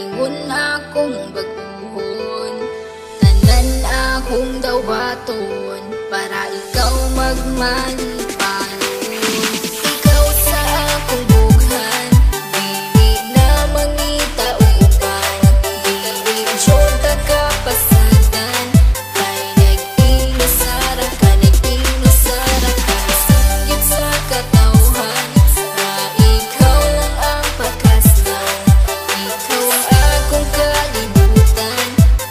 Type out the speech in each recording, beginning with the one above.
galingon akong baguhon. Tanan akong dawaton para ikaw magmalipanon. Ikaw sa akong bughan, dili na mangita uban. Dili syota ka pasadan, kay nag-inusara ka, nag-inusara ka. Singgit sa katawhan, na ikaw lang ang pakaslan. Ikaw ang akong kalibutan,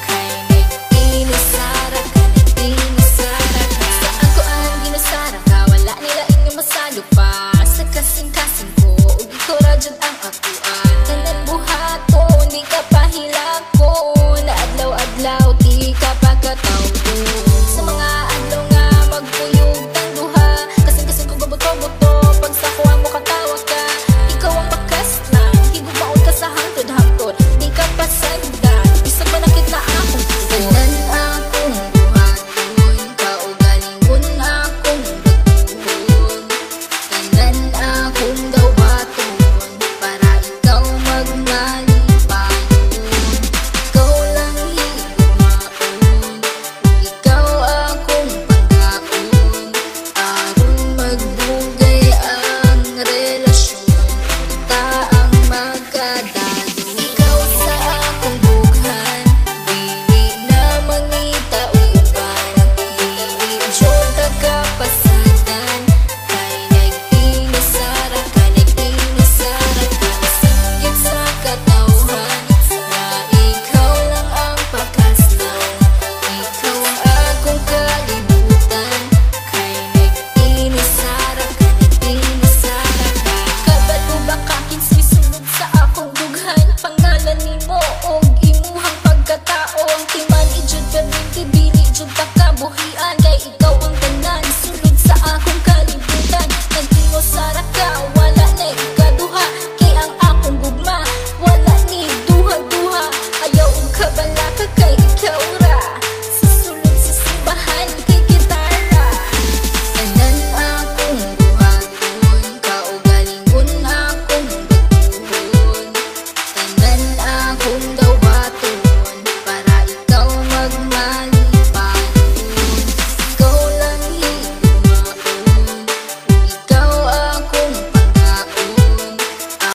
kay nag-inusara ka, nag-inusara ka. Sa ako ang ginusara ka, wala nila inyo masalo pa. Sa kasing-kasing ko, ug ikaw ra jud ang akuan. Tanan buhaton, di ka pahilako, na adlaw-adlaw, di ka pagkatawdo. Sa mga adlaw nga magpuyog tang duha, kasing-kasing ko gabuto-buto, pag sa kuha mo katawa ka. Ikaw ang bakas lang, higugmaon ka sa hangtod-hangtod, di ka pasagdan, bisag manakit na akong tugon. Tanan akong buhaton, kaugalingon akong baguhon. Tanan akong dawaton, para ikaw magmalipanon. Ikaw lang higumaon, ikaw akong pagkaon. Aron magdugay ang relasyon, ta ang magkadalo. Ikaw sa akong bughan, dili na mangita uban. Dili syota ka pasadan, kay nag-inusara ka, nag-inusara ka. Singgit sa katawhan, na ikaw lang ang pakaslan. Ikaw ang akong kalibutan, kay nag-inusara ka, nag-inusara ka. Kabalo ba ka kinsa sunod sa akong bughan? Pangalan nimo og